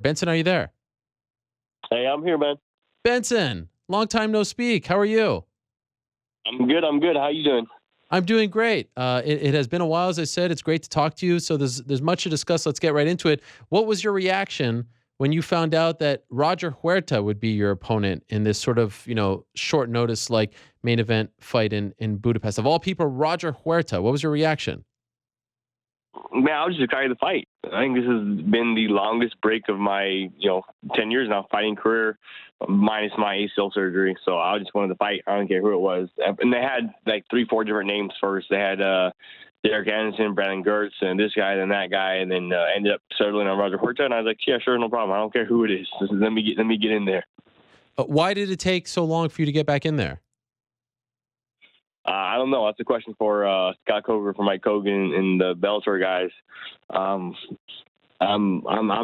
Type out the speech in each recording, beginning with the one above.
Benson, are you there? Hey, I'm here, man. Benson, long time no speak. How are you? I'm good. How you doing? I'm doing great. It has been a while, as I said. It's great to talk to you. So there's much to discuss. Let's get right into it. What was your reaction when you found out that Roger Huerta would be your opponent in this sort of, short notice, like main event fight in Budapest? Of all people, Roger Huerta. What was your reaction? Man, I was just excited to fight. I think this has been the longest break of my, 10 years now fighting career, minus my ACL surgery. So I just wanted to fight. I don't care who it was. And they had like 3-4 different names first. They had Derek Anderson, Brandon Gertz, and this guy, and that guy, and then ended up settling on Roger Huerta. And I was like, yeah, sure, no problem. I don't care who it is. Let me get in there. Why did it take so long for you to get back in there? I don't know. That's a question for Scott Coker, for Mike Hogan, and the Bellator guys. I'm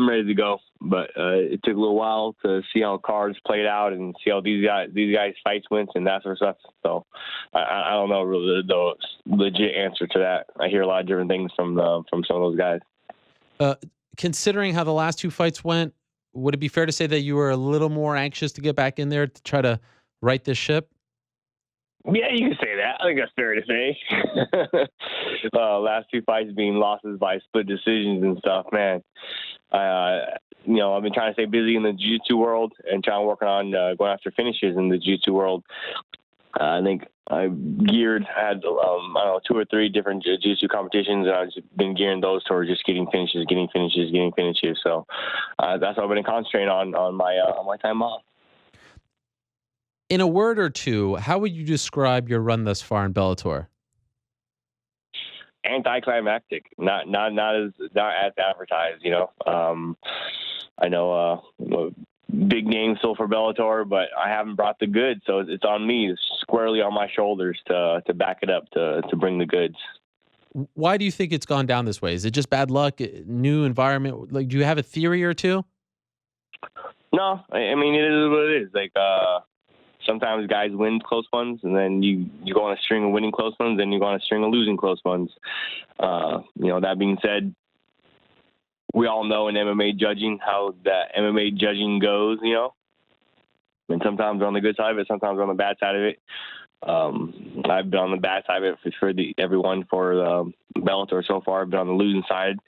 ready to go, but it took a little while to see how cards played out and see how these guys fights went and that sort of stuff. So I don't know really the legit answer to that. I hear a lot of different things from some of those guys. Considering how the last two fights went, would it be fair to say that you were a little more anxious to get back in there to try to right this ship? Yeah, you can say that. I think that's fair to say. Last two fights being losses by split decisions and stuff, man. I've been trying to stay busy in the jiu-jitsu world and trying to work on going after finishes in the jiu-jitsu world. I think I had 2 or 3 different jiu-jitsu competitions, and I've just been gearing those towards just getting finishes. So that's what I've been concentrating on my time off. In a word or two, how would you describe your run thus far in Bellator? Anti-Climactic, not as advertised. I know big name still for Bellator, but I haven't brought the goods, so it's on me. It's squarely on my shoulders to back it up, to bring the goods. Why do you think it's gone down this way? Is it just bad luck, new environment? Like, do you have a theory or two? No, I mean, it is what it is. Like, sometimes guys win close ones, and then you go on a string of winning close ones, and you go on a string of losing close ones. That being said, we all know in MMA judging how that MMA judging goes, And sometimes we're on the good side of it, sometimes we're on the bad side of it. I've been on the bad side of it for everyone for Bellator so far. I've been on the losing side.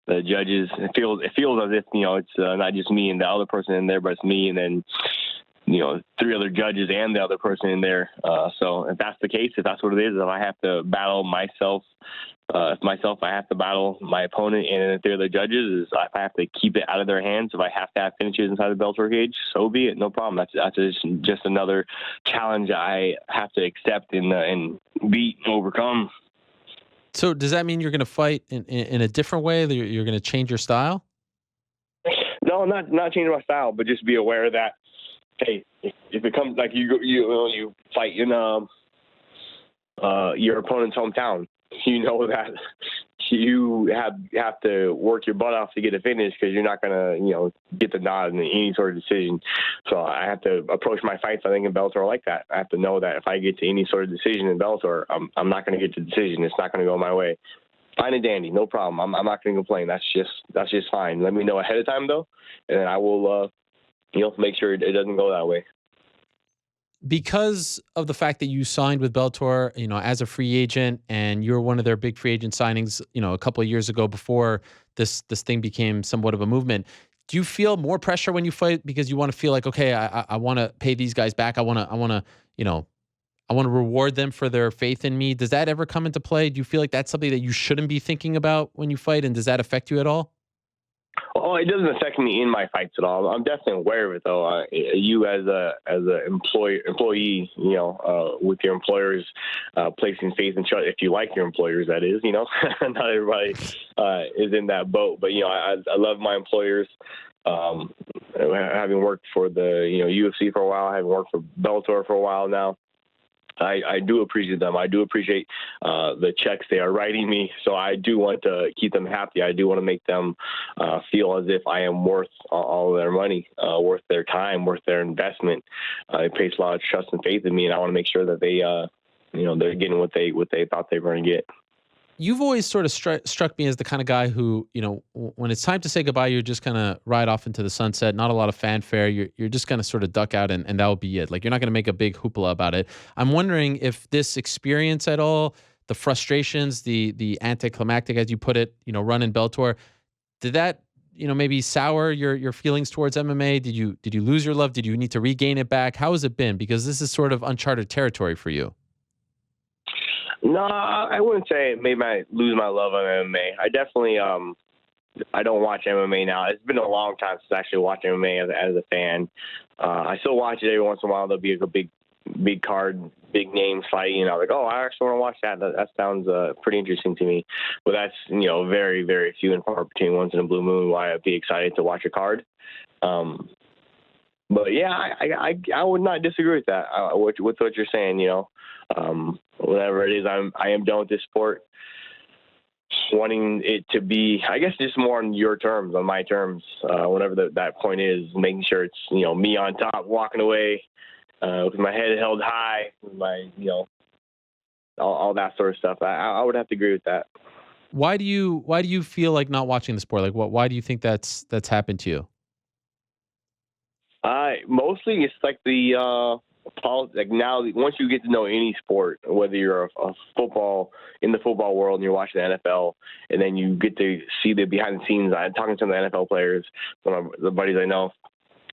The judges, it feels as if, it's not just me and the other person in there, but it's me and then 3 other judges and the other person in there. So if that's the case, if that's what it is, if I have to battle myself, I have to battle my opponent and the 3 other judges, if I have to keep it out of their hands, if I have to have finishes inside the Bellator cage, so be it. No problem. That's just another challenge I have to accept and beat and overcome. So does that mean you're going to fight in a different way? You're going to change your style? No, not changing my style, but just be aware that, hey, if it comes like you fight in your opponent's hometown, that you have to work your butt off to get a finish, because you're not gonna get the nod in any sort of decision. So I have to approach my fights, I think, in Bellator like that. I have to know that if I get to any sort of decision in Bellator, I'm not going to get the decision. It's not going to go my way. Fine and dandy, no problem. I'm not going to complain. That's just fine. Let me know ahead of time though, and then I will make sure it doesn't go that way. Because of the fact that you signed with Bellator, as a free agent, and you're one of their big free agent signings, a couple of years ago before this thing became somewhat of a movement, do you feel more pressure when you fight because you want to feel like, okay, I want to pay these guys back. I want to reward them for their faith in me. Does that ever come into play? Do you feel like that's something that you shouldn't be thinking about when you fight? And does that affect you at all? Oh, it doesn't affect me in my fights at all. I'm definitely aware of it, though. You as a employee, with your employers placing faith and trust, if you like your employers, that is, not everybody is in that boat. But I love my employers. Having worked for the UFC for a while, having worked for Bellator for a while now, I do appreciate them. I do appreciate the checks they are writing me. So I do want to keep them happy. I do want to make them feel as if I am worth all of their money, worth their time, worth their investment. They place a lot of trust and faith in me, and I want to make sure that they, they're getting what they thought they were going to get. You've always sort of struck me as the kind of guy who, when it's time to say goodbye, you're just gonna ride off into the sunset. Not a lot of fanfare. You're just gonna sort of duck out, and that will be it. Like, you're not gonna make a big hoopla about it. I'm wondering if this experience at all, the frustrations, the anticlimactic, as you put it, run in Bellator, did that, maybe sour your feelings towards MMA? Did you lose your love? Did you need to regain it back? How has it been? Because this is sort of uncharted territory for you. No, I wouldn't say it made me lose my love of MMA. I definitely I don't watch MMA now. It's been a long time since I actually watched MMA as a fan. I still watch it every once in a while. There'll be a big card, big name fight. Like, oh, I actually want to watch that. That sounds pretty interesting to me. But that's very, very few and far between, once in a blue moon, why I'd be excited to watch a card. But yeah, I would not disagree with that. With what you're saying, whatever it is, I am done with this sport. Wanting it to be, I guess, just more on your terms, on my terms. Whatever that point is, making sure it's me on top, walking away with my head held high, with my all that sort of stuff. I would have to agree with that. Why do you feel like not watching the sport? Like, why do you think that's happened to you? Mostly it's like like now, once you get to know any sport, whether you're a football in the football world and you're watching the NFL, and then you get to see the behind the scenes. I'm talking to some of the NFL players, some of the buddies I know.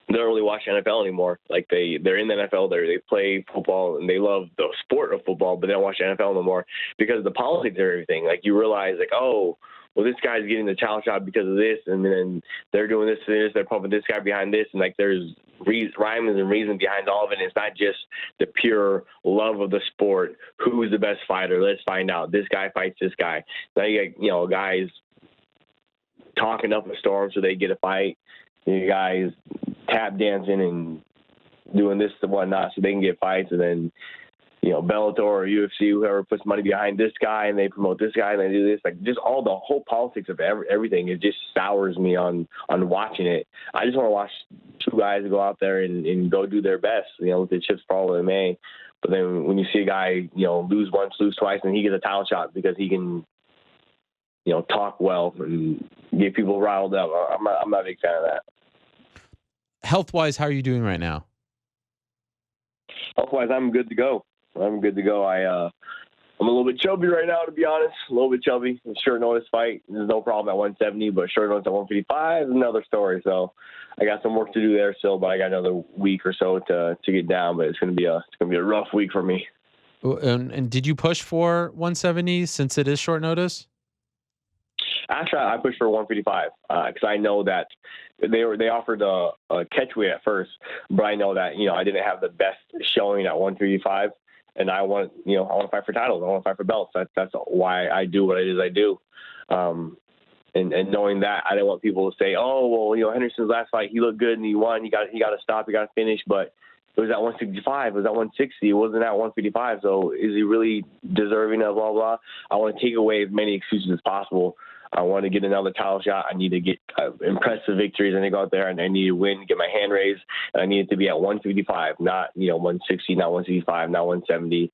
They don't really watch NFL anymore. Like they're in the NFL, they play football and they love the sport of football, but they don't watch the NFL no more because of the politics and everything. Like, you realize, like, oh, well, this guy's getting the title shot because of this, and then they're doing this and this, they're pumping this guy behind this, and like there's rhymes and reason behind all of it. And it's not just the pure love of the sport. Who's the best fighter? Let's find out. This guy fights this guy. Now you got guys talking up a storm so they get a fight. You guys tap dancing and doing this and whatnot so they can get fights, and then Bellator or UFC, whoever puts money behind this guy, and they promote this guy, and they do this. Like, just all the whole politics of everything, it just sours me on watching it. I just want to watch two guys go out there and go do their best, with the chips fall where they may. But then when you see a guy, lose once, lose twice, and he gets a title shot because he can, talk well and get people riled up, I'm not a big fan of that. Health-wise, how are you doing right now? Health-wise, I'm good to go. I'm a little bit chubby right now, to be honest. A little bit chubby. Short notice fight. There's no problem at 170, but short notice at 155 is another story. So I got some work to do there still, but I got another week or so to get down. But it's gonna be a rough week for me. And did you push for 170 since it is short notice? Actually, I pushed for 155 because I know that they offered a catchweight at first, but I know that I didn't have the best showing at 155, and I want to fight for titles. I want to fight for belts. That's why I do what it is I do. And knowing that, I didn't want people to say, oh, well, Henderson's last fight, he looked good and he won. He got to stop. He got to finish, but it was at 165. It was at 160. It wasn't at 155. So is he really deserving of blah, blah? I want to take away as many excuses as possible. I want to get another title shot. I need to get impressive victories. I need to go out there and I need to win, get my hand raised. And I need it to be at 155, not 160, not 165, not 170.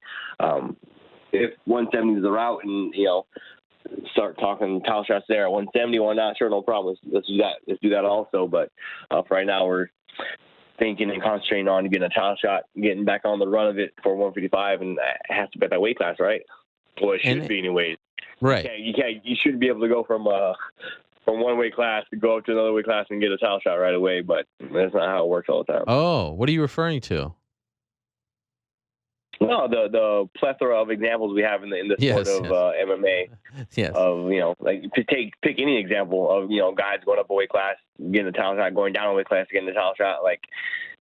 If 170 is the route, and start talking title shots there at 170, why not? Sure, no problem. Let's do that. Let's do that also. But for right now, we're thinking and concentrating on getting a title shot, getting back on the run of it for 155, and it has to be at that weight class, right? Well, it should be anyways. Right. You shouldn't be able to go from one weight class to go up to another weight class and get a title shot right away, but that's not how it works all the time. Oh, what are you referring to? No, the plethora of examples we have in the sport of MMA. Yes. Of like to pick any example of guys going up a weight class, getting a title shot, going down a weight class, getting a title shot. Like,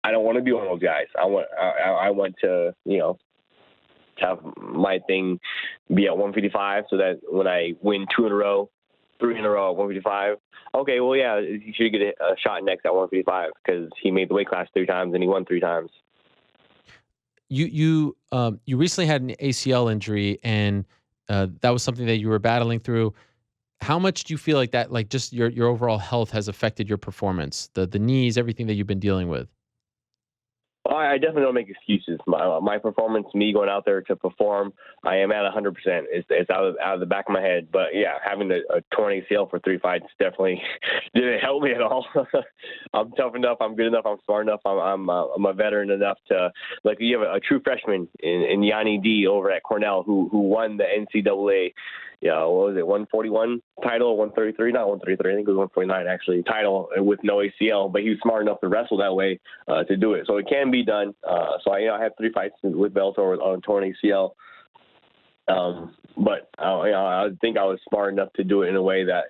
I don't want to be one of those guys. I want to have my thing be at 155 so that when I win 2 in a row, 3 in a row at 155, okay, well, yeah, he should get a shot next at 155 because he made the weight class 3 times and he won 3 times. You recently had an ACL injury, and that was something that you were battling through. How much do you feel like that, like just your overall health has affected your performance, the knees, everything that you've been dealing with? I definitely don't make excuses. My performance, me going out there to perform, I am at 100%. It's out of the back of my head. But yeah, having a torn ACL for 3 fights definitely didn't help me at all. I'm tough enough. I'm good enough. I'm smart enough. I'm a veteran enough to, like, you have a true freshman in Yanni D over at Cornell who won the NCAA. Yeah, what was it, 141 title, 133, not 133, I think it was 149 actually, title with no ACL, but he was smart enough to wrestle that way to do it. So it can be done. So I had 3 fights with Bellator on torn ACL. But I think I was smart enough to do it in a way that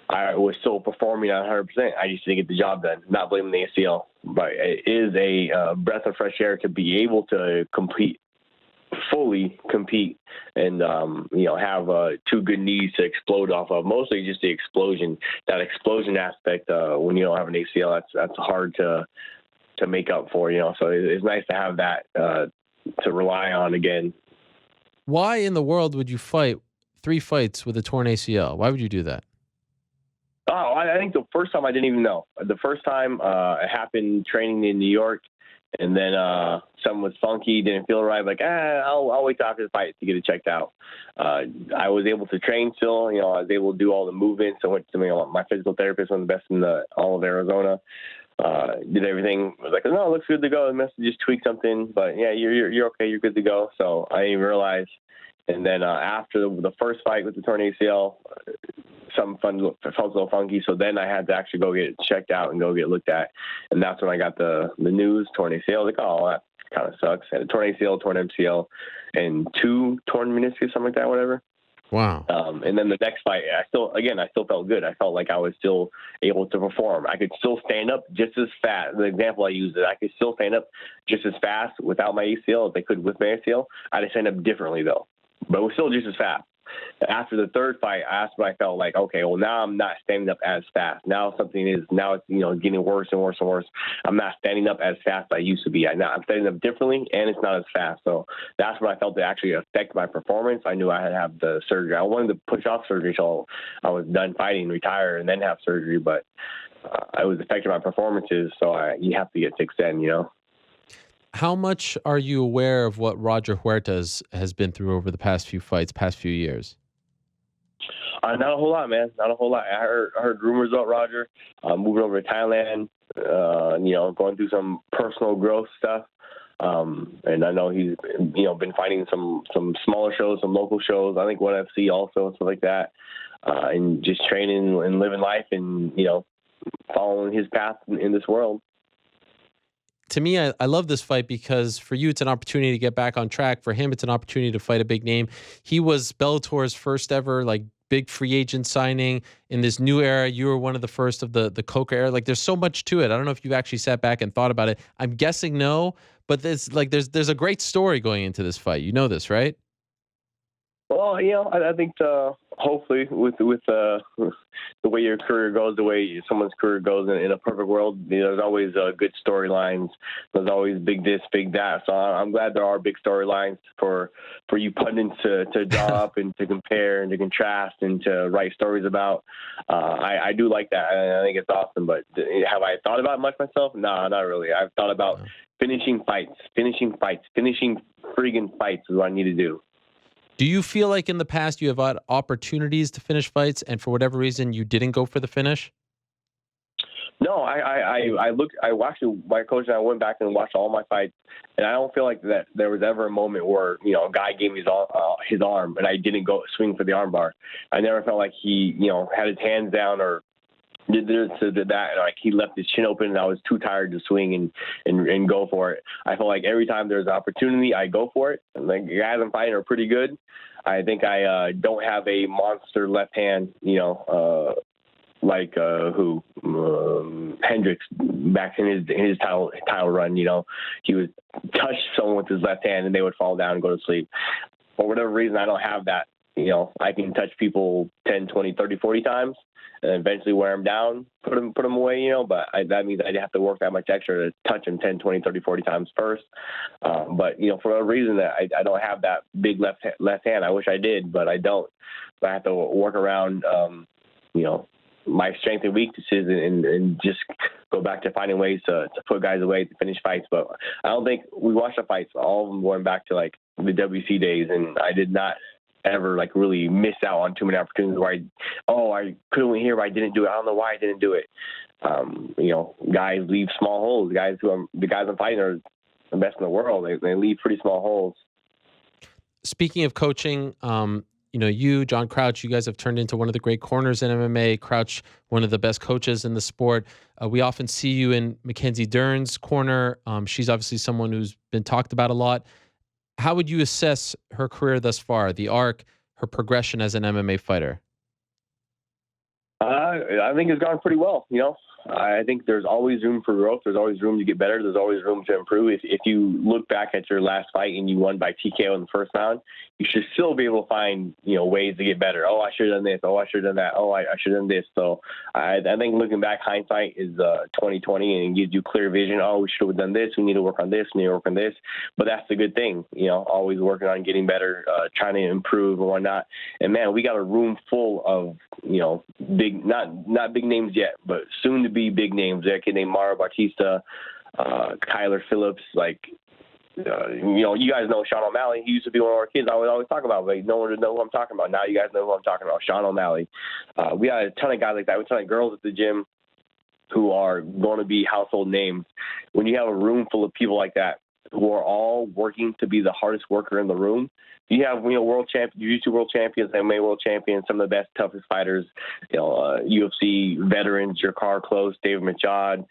I was still performing at 100%. I just didn't get the job done, not blaming the ACL. But it is a breath of fresh air to be able to fully compete and have 2 good knees to explode off of. Mostly just the explosion, that explosion aspect. When you don't have an ACL, that's hard to make up for. So it's nice to have that to rely on again. Why in the world would you fight 3 fights with a torn ACL? Why would you do that? Oh, I think the first time I didn't even know. The first time it happened training in New York. And then something was funky, didn't feel right. Like, I'll wait till after the fight to get it checked out. I was able to train still. I was able to do all the movements. I went to my physical therapist, one of the best in all of Arizona. Did everything. I was like, no, it looks good to go. I must just tweak something, but yeah, you're okay. You're good to go. So I didn't even realize. And then after the first fight with the torn ACL, something felt a little funky. So then I had to actually go get it checked out and go get looked at. And that's when I got the news, torn ACL. I was like, oh, that kind of sucks. I had a torn ACL, torn MCL, and 2 torn meniscus, something like that, whatever. Wow. And then the next fight, I still felt good. I felt like I was still able to perform. I could still stand up just as fast. The example I used is I could still stand up just as fast without my ACL as I could with my ACL. I'd stand up differently, though. But it was still just as fast. After the third fight, I asked what I felt like. Okay, well, now I'm not standing up as fast. Now it's getting worse and worse and worse. I'm not standing up as fast as I used to be. I'm standing up differently, and it's not as fast. So that's when I felt it actually affect my performance. I knew I had to have the surgery. I wanted to push off surgery till I was done fighting, retire, and then have surgery. But I was affecting my performances, so you have to get fixed then, How much are you aware of what Roger Huerta has been through over the past few fights, past few years? Not a whole lot, man. Not a whole lot. I heard rumors about Roger moving over to Thailand, going through some personal growth stuff. And I know he's, been fighting some smaller shows, some local shows. I think ONE FC also, and stuff like that. And just training and living life and, following his path in this world. To me, I love this fight because for you, it's an opportunity to get back on track. For him, it's an opportunity to fight a big name. He was Bellator's first ever big free agent signing in this new era. You were one of the first of the Coca era. There's so much to it. I don't know if you've actually sat back and thought about it. I'm guessing no, but there's a great story going into this fight. You know this, right? Well, I think hopefully with the way your career goes, the way someone's career goes in a perfect world, there's always good storylines. There's always big this, big that. So I'm glad there are big storylines for you pundits to draw up and to compare and to contrast and to write stories about. I do like that. I think it's awesome. But have I thought about it much myself? No, not really. I've thought about finishing friggin' fights is what I need to do. Do you feel like in the past you have had opportunities to finish fights and for whatever reason you didn't go for the finish? No, actually, my coach and I went back and watched all my fights, and I don't feel like that there was ever a moment where, a guy gave me his arm and I didn't go swing for the arm bar. I never felt like he, had his hands down or did this or did that, and he left his chin open and I was too tired to swing and go for it. I feel like every time there's an opportunity, I go for it. And the guys I'm fighting are pretty good. I think I don't have a monster left hand, Hendricks back in his title run. He would touch someone with his left hand and they would fall down and go to sleep. For whatever reason, I don't have that. I can touch people 10, 20, 30, 40 times and eventually wear them down, put them away, but that means I'd have to work that much extra to touch them 10, 20, 30, 40 times first. But, for a reason that I don't have that big left hand. I wish I did, but I don't. So I have to work around, my strengths and weaknesses and just go back to finding ways to put guys away to finish fights. But I don't think we watched the fights, all of them going back to like the WC days, and I did not ever like really miss out on too many opportunities where I couldn't win here, but I didn't do it. I don't know why I didn't do it. Guys leave small holes. The guys I'm fighting are the best in the world. They leave pretty small holes. Speaking of coaching, you, John Crouch, you guys have turned into one of the great corners in MMA. Crouch, one of the best coaches in the sport. We often see you in Mackenzie Dern's corner. She's obviously someone who's been talked about a lot. How would you assess her career thus far, the arc, her progression as an MMA fighter? I think it's gone pretty well. I think there's always room for growth. There's always room to get better. There's always room to improve. If you look back at your last fight and you won by TKO in the first round, you should still be able to find, ways to get better. Oh, I should have done this. Oh, I should have done that. Oh, I should have done this. So I think looking back, hindsight is 20/20 and gives you clear vision. Oh, we should have done this. We need to work on this. We need to work on this. But that's the good thing, always working on getting better, trying to improve and whatnot. And man, we got a room full of, big, not big names yet, but soon to be big names. There, kid named Mario Bautista, Kyler Phillips, you guys know Sean O'Malley. He used to be one of our kids I would always talk about, but no one would know who I'm talking about. Now you guys know who I'm talking about, Sean O'Malley. We got a ton of guys like that. We have a ton of girls at the gym who are going to be household names. When you have a room full of people like that who are all working to be the hardest worker in the room, you have, world champions, jiu-jitsu world champions, MMA world champions, some of the best, toughest fighters, UFC veterans, Jakar Close, David Machad,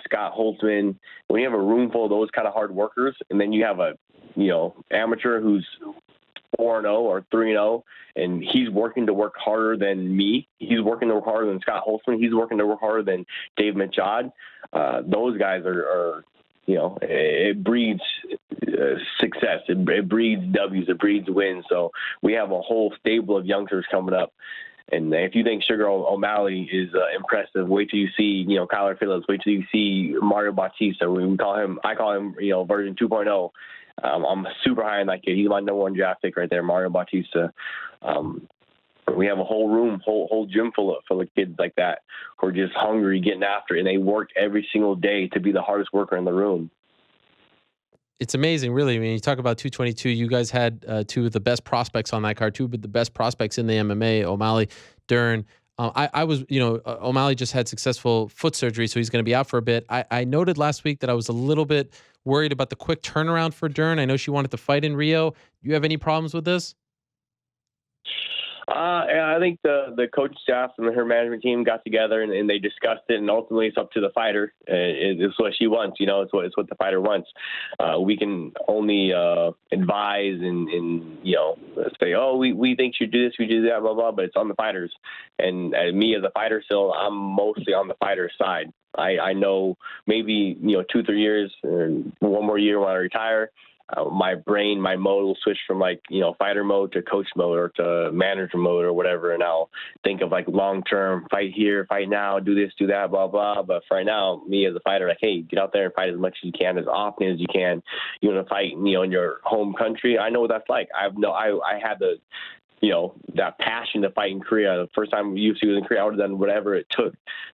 Scott Holtzman. When you have a room full of those kind of hard workers, and then you have a, amateur who's 4-0 or 3-0, and he's working to work harder than me. He's working to work harder than Scott Holtzman. He's working to work harder than Dave Machad. Those guys are it breeds success. It breeds W's. It breeds wins. So we have a whole stable of youngsters coming up. And if you think Sugar O'Malley is impressive, wait till you see, Kyler Phillips. Wait till you see Mario Bautista. I call him, version 2.0. I'm super high on that kid. He's my number one draft pick right there, Mario Bautista. We have a whole gym full of kids like that who are just hungry, getting after it, and they work every single day to be the hardest worker in the room. It's amazing, really. I mean, you talk about 222. You guys had two of the best prospects on that card, but the best prospects in the MMA, O'Malley, Dern. O'Malley just had successful foot surgery, so he's going to be out for a bit. I noted last week that I was a little bit worried about the quick turnaround for Dern. I know she wanted to fight in Rio. Do you have any problems with this? I think the coaching staff and her management team got together and they discussed it, and ultimately it's up to the fighter. It's what she wants, it's what the fighter wants. We can only advise and say, oh, we think you should do this, we do that, blah blah. But it's on the fighters, and me as a fighter, still I'm mostly on the fighter's side. I know maybe 2-3 years, and one more year when I retire. My brain, my mode will switch from fighter mode to coach mode or to manager mode or whatever. And I'll think of long-term, fight here, fight now, do this, do that, blah, blah. But for right now, me as a fighter, hey, get out there and fight as much as you can, as often as you can. You want to fight, in your home country. I know what that's like. I had the, that passion to fight in Korea. The first time UFC was in Korea, I would have done whatever it took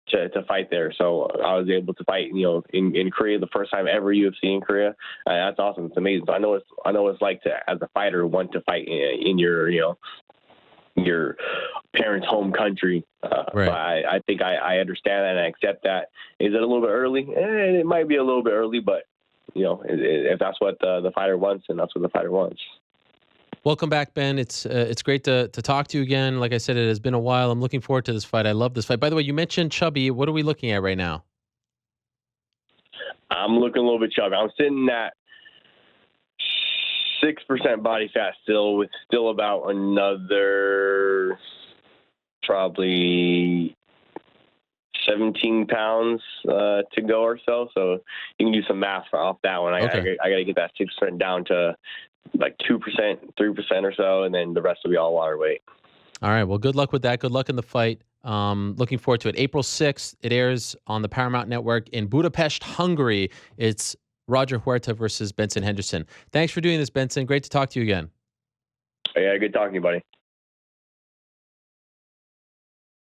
to fight there. So I was able to fight, in Korea, the first time ever UFC in Korea. That's awesome. It's amazing. So I know what it's like to, as a fighter, want to fight in your parents' home country. Right. So I think I understand that and I accept that. Is it a little bit early? It might be a little bit early, but if that's what the fighter wants, then that's what the fighter wants. Welcome back, Ben. It's great to talk to you again. Like I said, it has been a while. I'm looking forward to this fight. I love this fight. By the way, you mentioned chubby. What are we looking at right now? I'm looking a little bit chubby. I'm sitting at 6% body fat still, with still about another probably 17 pounds to go or so. So you can do some math off that one. Okay. I got to get that 6% down to 2%, 3% or so, and then the rest will be all water weight. All right. Well, good luck with that. Good luck in the fight. Looking forward to it. April 6th, it airs on the Paramount Network in Budapest, Hungary. It's Roger Huerta versus Benson Henderson. Thanks for doing this, Benson. Great to talk to you again. Yeah, good talking to you, buddy.